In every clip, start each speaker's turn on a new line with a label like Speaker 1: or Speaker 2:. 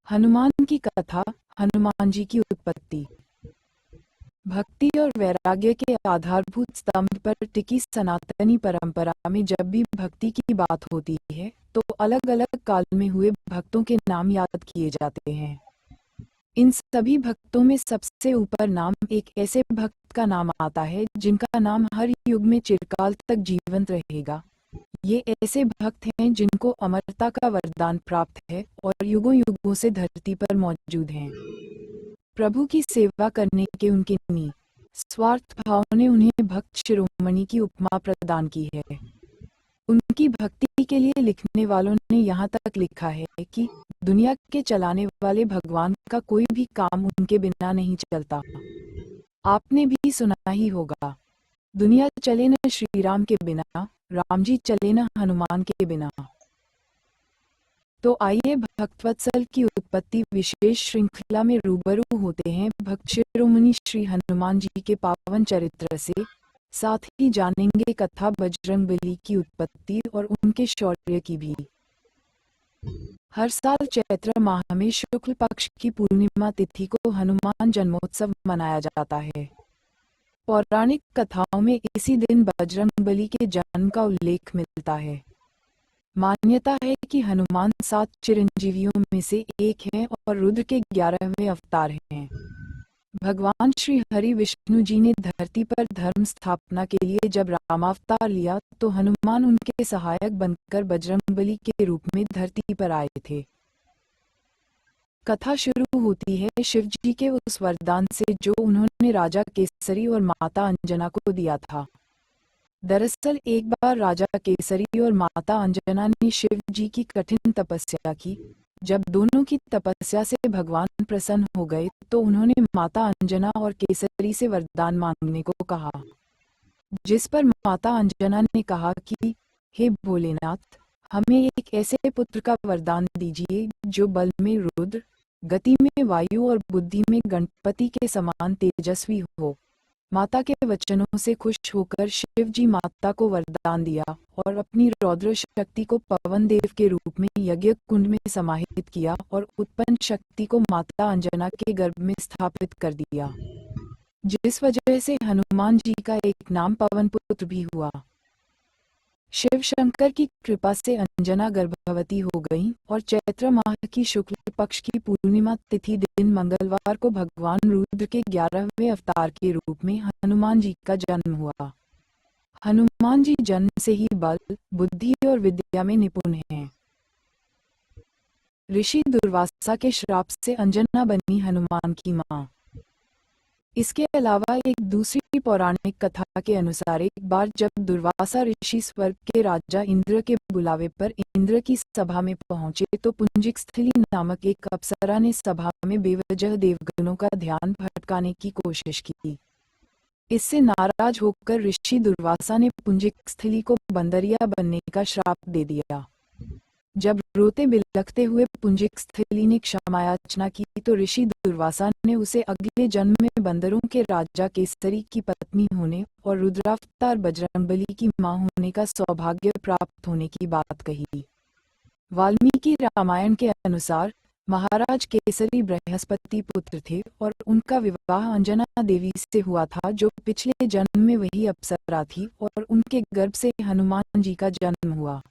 Speaker 1: हनुमान की कथा। हनुमान जी की उत्पत्ति। भक्ति और वैराग्य के आधारभूत स्तंभ पर टिकी सनातनी परंपरा में जब भी भक्ति की बात होती है तो अलग अलग काल में हुए भक्तों के नाम याद किए जाते हैं। इन सभी भक्तों में सबसे ऊपर नाम एक ऐसे भक्त का नाम आता है जिनका नाम हर युग में चिरकाल तक जीवंत रहेगा। ये ऐसे भक्त हैं जिनको अमरता का वरदान प्राप्त है और युगों युगों से धरती पर मौजूद हैं। प्रभु की सेवा करने के उनके निस्वार्थ भाव ने उन्हें भक्त शिरोमणि की उपमा प्रदान की है। उनकी भक्ति के लिए लिखने वालों ने यहाँ तक लिखा है कि दुनिया के चलाने वाले भगवान का कोई भी काम उनके बिना नहीं चलता। आपने भी सुना ही होगा, दुनिया चले न श्री राम के बिना, राम जी चले न हनुमान के बिना। तो आइए भक्तवत्सल की उत्पत्ति विशेष श्रृंखला में रूबरू होते हैं भक्त शिरोमणि श्री हनुमान जी के पावन चरित्र से। साथ ही जानेंगे कथा बजरंगबली की उत्पत्ति और उनके शौर्य की भी। हर साल चैत्र माह में शुक्ल पक्ष की पूर्णिमा तिथि को हनुमान जन्मोत्सव मनाया जाता है। पौराणिक कथाओं में इसी दिन बजरंगबली के जन्म का उल्लेख मिलता है। मान्यता है कि हनुमान 7 चिरंजीवियों में से एक हैं और रुद्र के 11वें अवतार हैं। भगवान श्री हरि विष्णु जी ने धरती पर धर्म स्थापना के लिए जब रामावतार लिया तो हनुमान उनके सहायक बनकर बजरंगबली के रूप में धरती पर आए थे। कथा शुरू होती है शिव जी के उस वरदान से जो उन्होंने राजा केसरी और माता अंजना को दिया था। दरअसल एक बार राजा केसरी और माता अंजना ने शिव जी की कठिन तपस्या की। जब दोनों की तपस्या से भगवान प्रसन्न हो गए तो उन्होंने माता अंजना और केसरी से वरदान मांगने को कहा, जिस पर माता अंजना ने कहा कि हे भोलेनाथ, हमें एक ऐसे पुत्र का वरदान दीजिए जो बल में रुद्र, गति में वायु और बुद्धि में गणपति के समान तेजस्वी हो। माता के वचनों से खुश होकर शिव जी माता को वरदान दिया और अपनी रौद्र शक्ति को पवन देव के रूप में यज्ञ कुंड में समाहित किया और उत्पन्न शक्ति को माता अंजना के गर्भ में स्थापित कर दिया, जिस वजह से हनुमान जी का एक नाम पवन पुत्र भी हुआ। शिव शंकर की कृपा से अंजना गर्भवती हो गईं और चैत्र माह की शुक्ल पक्ष की पूर्णिमा तिथि दिन मंगलवार को भगवान रुद्र के 11वें अवतार के रूप में हनुमान जी का जन्म हुआ। हनुमान जी जन्म से ही बल, बुद्धि और विद्या में निपुण हैं। ऋषि दुर्वासा के श्राप से अंजना बनी हनुमान की मां। इसके अलावा एक दूसरी पौराणिक कथा के अनुसार एक बार जब दुर्वासा ऋषि स्वर्ग के राजा इंद्र के बुलावे पर इंद्र की सभा में पहुंचे तो पुंजिक स्थली नामक एक अप्सरा ने सभा में बेवजह देवगणों का ध्यान भटकाने की कोशिश की। इससे नाराज होकर ऋषि दुर्वासा ने पुंजिक स्थली को बंदरिया बनने का श्राप दे दिया। जब रोते बिलखते हुए पुंजिक स्थली ने क्षमायाचना की तो ऋषि दुर्वासा ने उसे अगले जन्म में बंदरों के राजा केसरी की पत्नी होने और रुद्रावतार बजरंगबली की मां होने का सौभाग्य प्राप्त होने की बात कही। वाल्मीकि रामायण के अनुसार महाराज केसरी बृहस्पति पुत्र थे और उनका विवाह अंजना देवी से हुआ था जो पिछले जन्म में वही अप्सरा थी और उनके गर्भ से हनुमान जी का जन्म हुआ।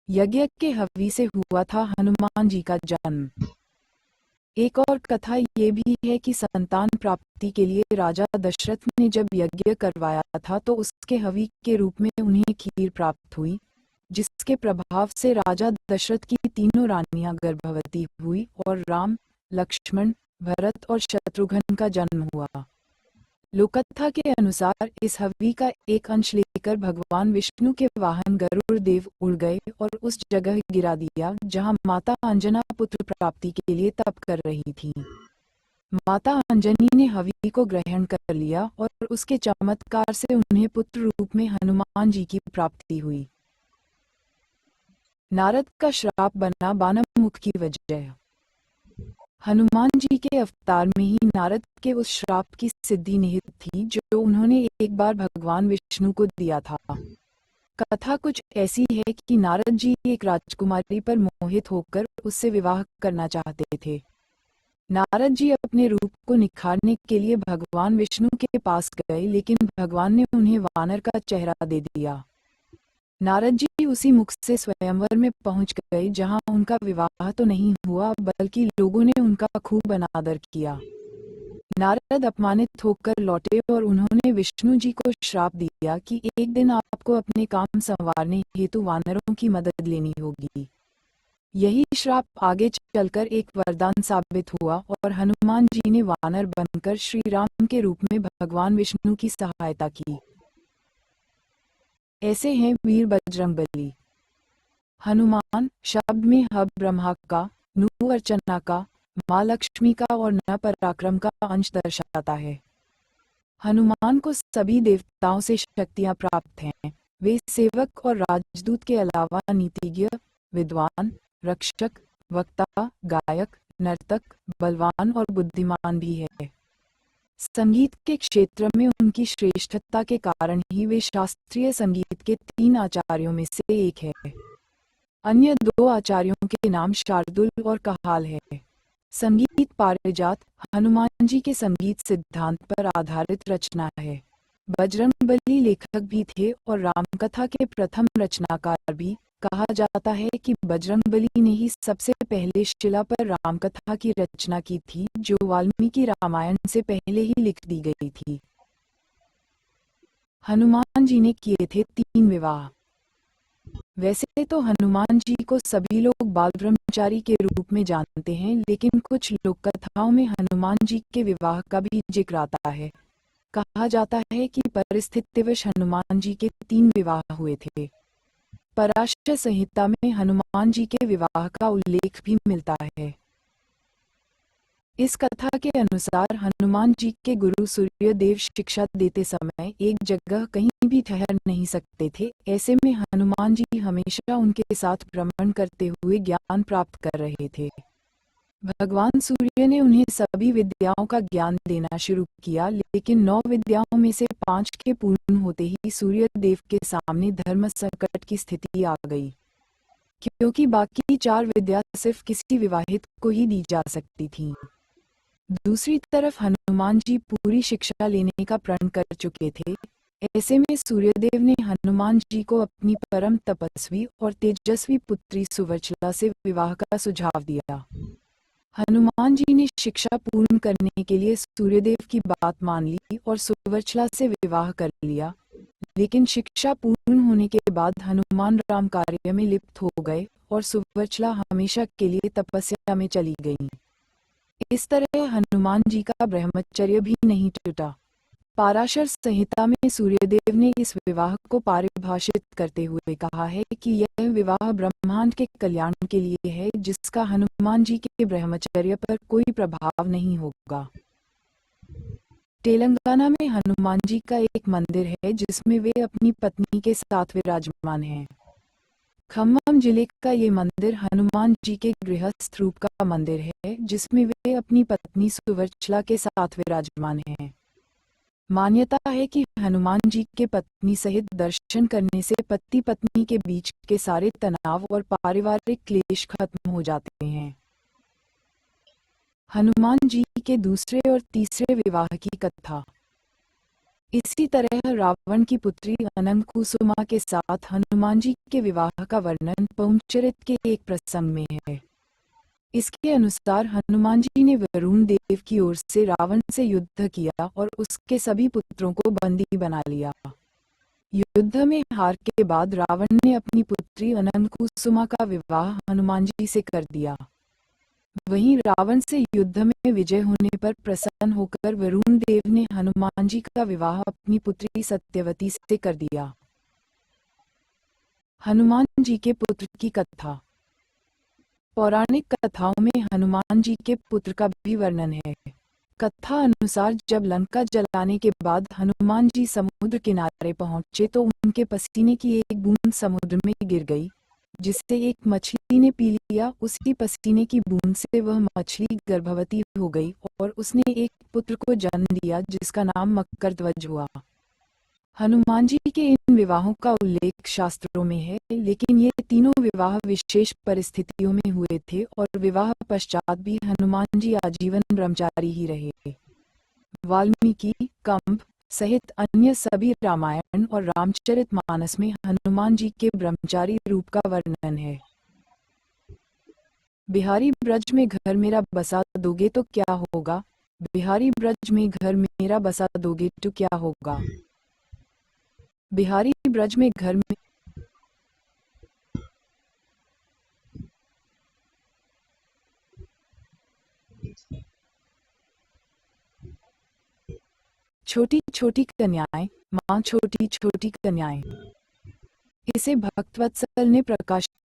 Speaker 1: यज्ञ के हव्वी से हुआ था हनुमान जी का जन्म। एक और कथा ये भी है कि संतान प्राप्ति के लिए राजा दशरथ ने जब यज्ञ करवाया था तो उसके हव्वी के रूप में उन्हें खीर प्राप्त हुई, जिसके प्रभाव से राजा दशरथ की तीनों रानियां गर्भवती हुई और राम, लक्ष्मण, भरत और शत्रुघ्न का जन्म हुआ। लोककथा के अनुसार इस हव्वी का एक अंश लेकर भगवान विष्णु के वाहन गरुड़ देव उड़ गए और उस जगह गिरा दिया जहां माता अंजना पुत्र प्राप्ति के लिए तप कर रही थी। माता अंजनी ने हव्वी को ग्रहण कर लिया और उसके चमत्कार से उन्हें पुत्र रूप में हनुमान जी की प्राप्ति हुई। नारद का श्राप बना बानमुख की वजह। हनुमान जी के अवतार में ही नारद के उस श्राप की सिद्धि निहित थी जो उन्होंने एक बार भगवान विष्णु को दिया था। कथा कुछ ऐसी है कि नारद जी एक राजकुमारी पर मोहित होकर उससे विवाह करना चाहते थे। नारद जी अपने रूप को निखारने के लिए भगवान विष्णु के पास गए, लेकिन भगवान ने उन्हें वानर का चेहरा दे दिया। नारद जी उसी मुख से स्वयंवर में पहुंच गए, जहां उनका विवाह तो नहीं हुआ, बल्कि लोगों ने उनका खूब अनादर किया। नारद अपमानित होकर लौटे और उन्होंने विष्णु जी को श्राप दिया कि एक दिन आपको अपने काम संवारने हेतु वानरों की मदद लेनी होगी। यही श्राप आगे चलकर एक वरदान साबित हुआ और हनुमान जी ने वानर बनकर श्री राम के रूप में भगवान विष्णु की सहायता की। ऐसे हैं वीर बजरंगबली। हनुमान शब्द में ह ब्रह्मा का, नु अर्चना का, माँ लक्ष्मी का और न पराक्रम का अंश दर्शाता है। हनुमान को सभी देवताओं से शक्तियां प्राप्त हैं। वे सेवक और राजदूत के अलावा नीतिज्ञ, विद्वान, रक्षक, वक्ता, गायक, नर्तक, बलवान और बुद्धिमान भी है। संगीत के क्षेत्र में उनकी श्रेष्ठता के कारण ही वे शास्त्रीय संगीत के 3 आचार्यों में से एक है। अन्य 2 आचार्यों के नाम शार्दुल और कहाल है। संगीत पारिजात हनुमान जी के संगीत सिद्धांत पर आधारित रचना है। बजरंगबली लेखक भी थे और रामकथा के प्रथम रचनाकार भी। कहा जाता है कि बजरंगबली ने ही सबसे पहले शिला पर रामकथा की रचना की थी, जो वाल्मीकि रामायण से पहले ही लिख दी गई थी। हनुमान जी ने किए थे 3 विवाह। वैसे तो हनुमान जी को सभी लोग बाल ब्रह्मचारी के रूप में जानते हैं, लेकिन कुछ लोक कथाओं में हनुमान जी के विवाह का भी जिक्र आता है। कहा जाता है कि परिस्थितिवश हनुमान जी के 3 विवाह हुए थे। पराशर संहिता में हनुमान जी के विवाह का उल्लेख भी मिलता है। इस कथा के अनुसार हनुमान जी के गुरु सूर्यदेव शिक्षा देते समय एक जगह कहीं भी ठहर नहीं सकते थे। ऐसे में हनुमान जी हमेशा उनके साथ भ्रमण करते हुए ज्ञान प्राप्त कर रहे थे। भगवान सूर्य ने उन्हें सभी विद्याओं का ज्ञान देना शुरू किया, लेकिन 9 विद्याओं में से 5 के पूर्ण होते ही सूर्यदेव के सामने धर्म संकट की स्थिति आ गई, क्योंकि बाकी 4 विद्या सिर्फ किसी विवाहित को ही दी जा सकती थीं। दूसरी तरफ हनुमान जी पूरी शिक्षा लेने का प्रण कर चुके थे। ऐसे में सूर्यदेव ने हनुमान जी को अपनी परम तपस्वी और तेजस्वी पुत्री सुवर्चला से विवाह का सुझाव दिया। हनुमान जी ने शिक्षा पूर्ण करने के लिए सूर्यदेव की बात मान ली और सुवर्चला से विवाह कर लिया, लेकिन शिक्षा पूर्ण होने के बाद हनुमान राम कार्य में लिप्त हो गए और सुवर्चला हमेशा के लिए तपस्या में चली गईं। इस तरह हनुमान जी का ब्रह्मचर्य भी नहीं टूटा। पराशर संहिता में सूर्यदेव ने इस विवाह को परिभाषित करते हुए कहा है कि यह विवाह ब्रह्मांड के कल्याण के लिए है, जिसका हनुमान जी के ब्रह्मचर्य पर कोई प्रभाव नहीं होगा। तेलंगाना में हनुमान जी का एक मंदिर है, जिसमें वे अपनी पत्नी के साथ विराजमान हैं। खम्मम जिले का ये मंदिर हनुमान जी के गृहस्थ रूप का मंदिर है, जिसमें वे अपनी पत्नी सुवर्चला के साथ विराजमान हैं। मान्यता है कि हनुमान जी के पत्नी सहित दर्शन करने से पति पत्नी के बीच के सारे तनाव और पारिवारिक क्लेश खत्म हो जाते हैं। हनुमान जी के दूसरे और तीसरे विवाह की कथा। इसी तरह रावण की पुत्री अनंकुसुमा के साथ हनुमान जी के विवाह का वर्णन पौंचरित के एक प्रसंग में है। इसके अनुसार हनुमान जी ने वरुण देव की ओर से रावण से युद्ध किया और उसके सभी पुत्रों को बंदी बना लिया। युद्ध में हार के बाद रावण ने अपनी पुत्री अनंकुसुमा का विवाह हनुमान जी से कर दिया। वहीं रावण से युद्ध में विजय होने पर प्रसन्न होकर वरुण देव ने हनुमान जी का विवाह अपनी पुत्री सत्यवती से कर दिया। हनुमान जी के पुत्र की कथा। पौराणिक कथाओं में हनुमान जी के पुत्र का भी वर्णन है। कथा अनुसार जब लंका जलाने के बाद हनुमान जी समुद्र किनारे पहुंचे तो उनके पसीने की एक बूंद समुद्र में गिर गई, जिसे एक मछली ने पी लिया। उसी पसीने की बूंद से वह मछली गर्भवती हो गई और उसने एक पुत्र को जन्म दिया, जिसका नाम मकरध्वज हुआ। हनुमान जी के इन विवाहों का उल्लेख शास्त्रों में है, लेकिन ये तीनों विवाह विशेष परिस्थितियों में हुए थे और विवाह पश्चात भी हनुमान जी आजीवन ब्रह्मचारी ही रहे। वाल्मीकि, कंब सहित अन्य सभी रामायण और रामचरितमानस में हनुमान जी के ब्रह्मचारी रूप का वर्णन है। बिहारी ब्रज में घर मेरा बसा दोगे तो क्या होगा? बिहारी ब्रज में घर मेरा बसा दोगे तो क्या होगा? बिहारी ब्रज में घर में छोटी छोटी कन्याएं, माँ छोटी छोटी कन्याएं। इसे भक्तवत्सल ने प्रकाशित